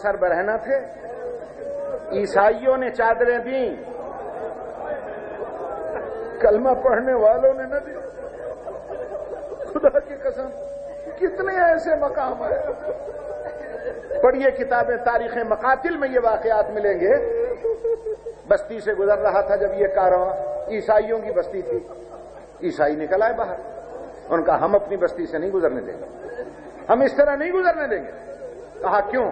سر برہنہ تھے، عیسائیوں نے چادریں دیں، کلمہ پڑھنے والوں نے نہ دی۔ خدا کی قسم کتنے ایسے مقام ہیں، پڑھیے کتابیں، تاریخ مقاتل میں یہ واقعات ملیں گے۔ بستی سے گزر رہا تھا جب یہ کارواں، عیسائیوں کی بستی تھی، عیسائی نکل آئے باہر، ان کا ہم اپنی بستی سے نہیں گزرنے دیں گے، ہم اس طرح نہیں گزرنے دیں گے۔ کہا کیوں؟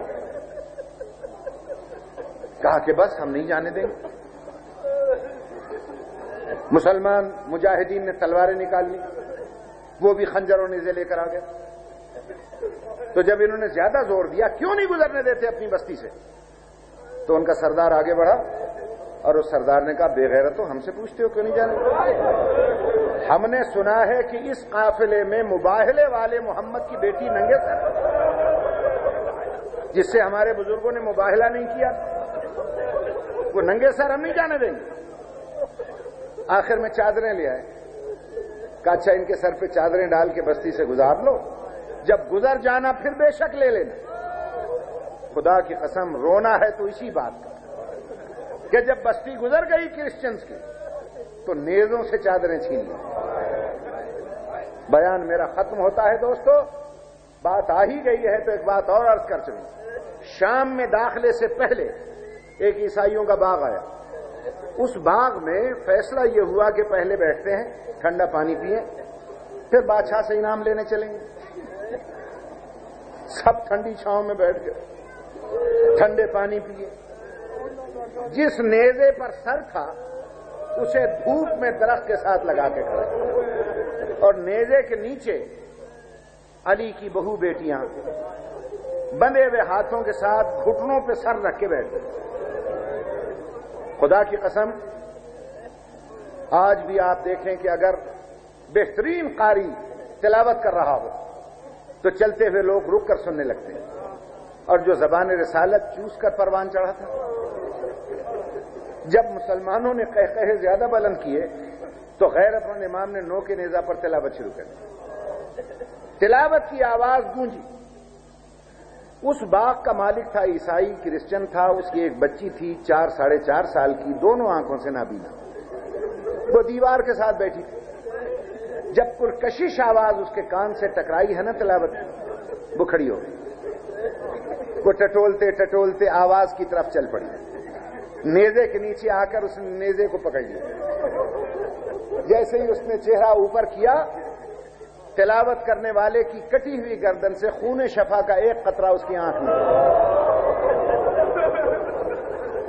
کہا کہ بس ہم نہیں جانے دیں گے۔ مسلمان مجاہدین نے تلواریں نکال لی، وہ بھی خنجر اور نیزے لے کر آ گئے۔ تو جب انہوں نے زیادہ زور دیا کیوں نہیں گزرنے دیتے اپنی بستی سے، تو ان کا سردار آگے بڑھا اور اس سردار نے کہا بے غیرتو ہم سے پوچھتے ہو کیوں نہیں جانے؟ ہم نے سنا ہے کہ اس قافلے میں مباہلے والے محمد کی بیٹی ننگے سر، جس سے ہمارے بزرگوں نے مباہلہ نہیں کیا، وہ ننگے سر ہم نہیں جانے دیں گے۔ آخر میں چادریں لے آئے، کہا اچھا ان کے سر پہ چادریں ڈال کے بستی سے گزار لو، جب گزر جانا پھر بے شک لے لینا۔ خدا کی قسم رونا ہے تو اسی بات کا کہ جب بستی گزر گئی کرسچنز کی تو نیزوں سے چادریں چھین لی۔ بیان میرا ختم ہوتا ہے دوستو، بات آ ہی گئی ہے تو ایک بات اور عرض کر چلوں۔ شام میں داخلے سے پہلے ایک عیسائیوں کا باغ آیا، اس باغ میں فیصلہ یہ ہوا کہ پہلے بیٹھتے ہیں، ٹھنڈا پانی پیئیں، پھر بادشاہ سے انعام لینے چلیں گے۔ سب ٹھنڈی چھاؤں میں بیٹھ گئے، ٹھنڈے پانی پیے۔ جس نیزے پر سر تھا اسے دھوپ میں درخت کے ساتھ لگا کے کھڑا، اور نیزے کے نیچے علی کی بہو بیٹیاں بندھے ہوئے ہاتھوں کے ساتھ گھٹنوں پہ سر رکھ کے بیٹھ گئے۔ خدا کی قسم آج بھی آپ دیکھیں کہ اگر بہترین قاری تلاوت کر رہا ہو تو چلتے ہوئے لوگ رک کر سننے لگتے ہیں، اور جو زبان رسالت چوس کر پروان چڑھا تھا، جب مسلمانوں نے قہقہے زیادہ بلند کیے تو غیرت مند امام نے نو کے نیزہ پر تلاوت شروع کر دی۔ تلاوت کی آواز گونجی۔ اس باغ کا مالک تھا عیسائی، کرسچن تھا، اس کی ایک بچی تھی 4 ساڑھے 4 سال کی، دونوں آنکھوں سے نابینا، وہ دیوار کے ساتھ بیٹھی تھی۔ جب پرکشش آواز اس کے کان سے ٹکرائی ہے نا تلاوت کی، وہ کھڑی ہو گئی، وہ ٹٹولتے ٹٹولتے آواز کی طرف چل پڑی، نیزے کے نیچے آ کر اس نے نیزے کو پکڑ لیا۔ جیسے ہی اس نے چہرہ اوپر کیا، تلاوت کرنے والے کی کٹی ہوئی گردن سے خون شفا کا ایک قطرہ اس کی آنکھ میں،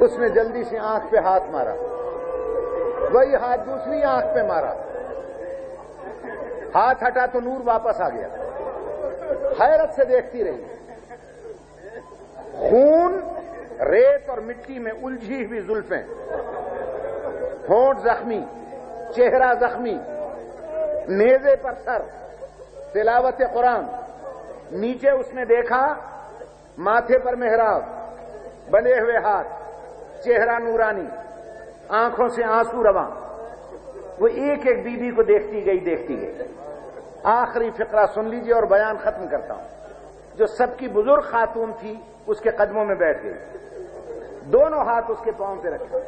اس نے جلدی سے آنکھ پہ ہاتھ مارا، وہی ہاتھ دوسری آنکھ پہ مارا، ہاتھ ہٹا تو نور واپس آ گیا۔ حیرت سے دیکھتی رہی، خون، ریت اور مٹی میں الجھی ہوئی زلفیں، ہونٹ زخمی، چہرہ زخمی، نیزے پر سر، تلاوت قرآن، نیچے اس نے دیکھا ماتھے پر محراب، بندھے ہوئے ہاتھ، چہرہ نورانی، آنکھوں سے آنسو رواں۔ وہ ایک ایک بی بی کو دیکھتی گئی۔ آخری فقرہ سن لیجئے اور بیان ختم کرتا ہوں۔ جو سب کی بزرگ خاتون تھی اس کے قدموں میں بیٹھ گئی، دونوں ہاتھ اس کے پاؤں پہ رکھے،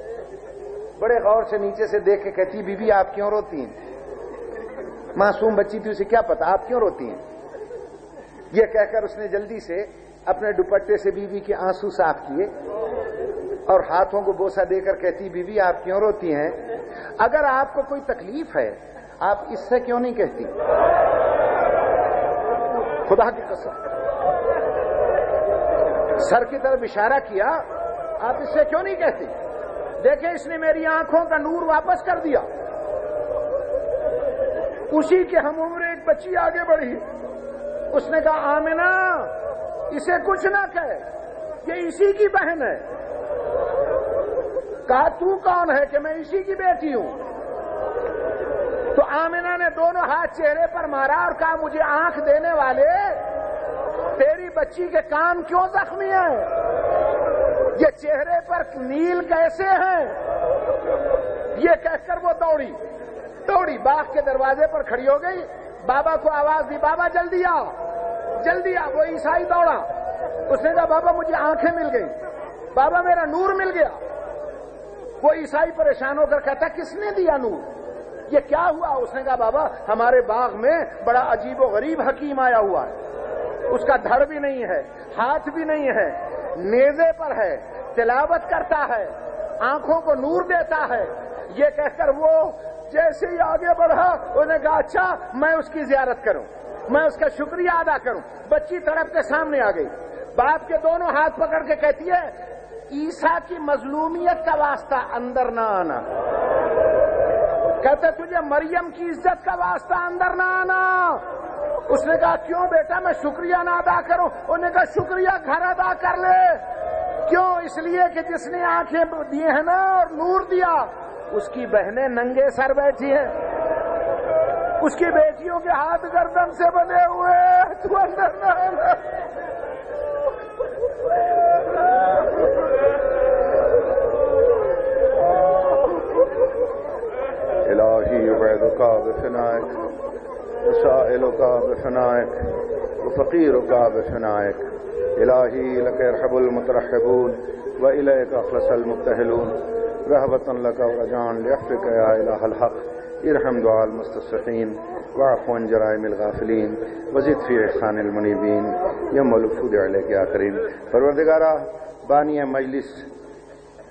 بڑے غور سے نیچے سے دیکھ کے کہتی بی بی آپ کیوں روتی ہیں؟ معصوم بچی تھی، اسے کیا پتا آپ کیوں روتی ہیں؟ یہ کہہ کر اس نے جلدی سے اپنے دوپٹے سے بی بی کے آنسو صاف کیے اور ہاتھوں کو بوسہ دے کر کہتی بی بی آپ کیوں روتی ہیں؟ اگر آپ کو کوئی تکلیف ہے آپ اس سے کیوں نہیں کہتی؟ خدا کی قسم، سر کی طرف اشارہ کیا، آپ اس سے کیوں نہیں کہتی؟ دیکھیں اس نے میری آنکھوں کا نور واپس کر دیا۔ اسی کے ہم عمر ایک بچی آگے بڑھی، اس نے کہا آمنہ اسے کچھ نہ کہے، یہ اسی کی بہن ہے۔ کہا تو کون ہے کہ میں اسی کی بیٹی ہوں؟ تو آمنہ نے دونوں ہاتھ چہرے پر مارا اور کہا مجھے آنکھ دینے والے، تیری بچی کے کان کیوں زخمی ہیں؟ یہ چہرے پر نیل کیسے ہیں؟ یہ کہہ کر وہ دوڑی باغ کے دروازے پر کھڑی ہو گئی، بابا کو آواز دی بابا جلدی آ، جلدی آ۔ وہ عیسائی دوڑا، اس نے کہا بابا مجھے آنکھیں مل گئی، بابا میرا نور مل گیا۔ وہ عیسائی پریشان ہو کر کہتا کس نے دیا نور، یہ کیا ہوا؟ اس نے کہا بابا ہمارے باغ میں بڑا عجیب و غریب حکیم آیا ہوا ہے، اس کا دھڑ بھی نہیں ہے، ہاتھ بھی نہیں ہے، نیزے پر ہے، تلاوت کرتا ہے، آنکھوں کو نور دیتا ہے۔ یہ کہہ کر وہ جیسے ہی آگے بڑھا انہوں نے کہا اچھا میں اس کی زیارت کروں، میں اس کا شکریہ ادا کروں۔ بچی تڑپ کے سامنے آ گئی، باپ کے دونوں ہاتھ پکڑ کے کہتی ہے عیسیٰ کی مظلومیت کا واسطہ اندر نہ آنا، کہتے تجھے مریم کی عزت کا واسطہ اندر نہ آنا۔ اس نے کہا کیوں بیٹا میں شکریہ نہ ادا کروں؟ انہوں نے کہا شکریہ گھر ادا کر لے۔ کیوں؟ اس لیے کہ جس نے آنکھیں دی ہیں نا اور نور دیا، اس کی بہنیں ننگے سر بیٹھی ہیں، اس کی بیٹیوں کے ہاتھ گردن سے بنے ہوئے، تو اندر نہ آنا۔ الہی عبیدک بفنائک وسائلک بفنائک وفقیرک بفنائک الہی لک یرحب المترحبون والیک اخلص المبتہلون رہبۃ لک ورجاء لعفوک یا الہ الحق ارحم دعاء المستصرخین واعف عن جرائم الغافلین وزد فی احسان المنیبین یم الوفود علیک یا کریم۔ پروردگارہ بانی مجلس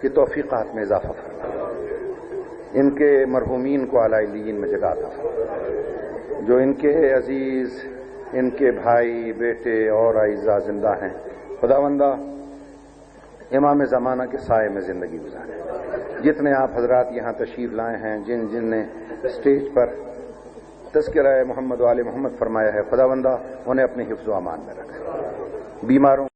کی توفیقات میں اضافہ فرما، ان کے مرحومین کو اعلی علیین میں جگہ عطا فرما، جو ان کے عزیز، ان کے بھائی بیٹے اور اعزاء زندہ ہیں، خداوندہ امام زمانہ کے سائے میں زندگی گزارے۔ جتنے آپ حضرات یہاں تشریف لائے ہیں، جن نے اسٹیج پر تذکرہ محمد و آل محمد فرمایا ہے، خداوندہ انہیں اپنے حفظ و امان میں رکھے، بیماروں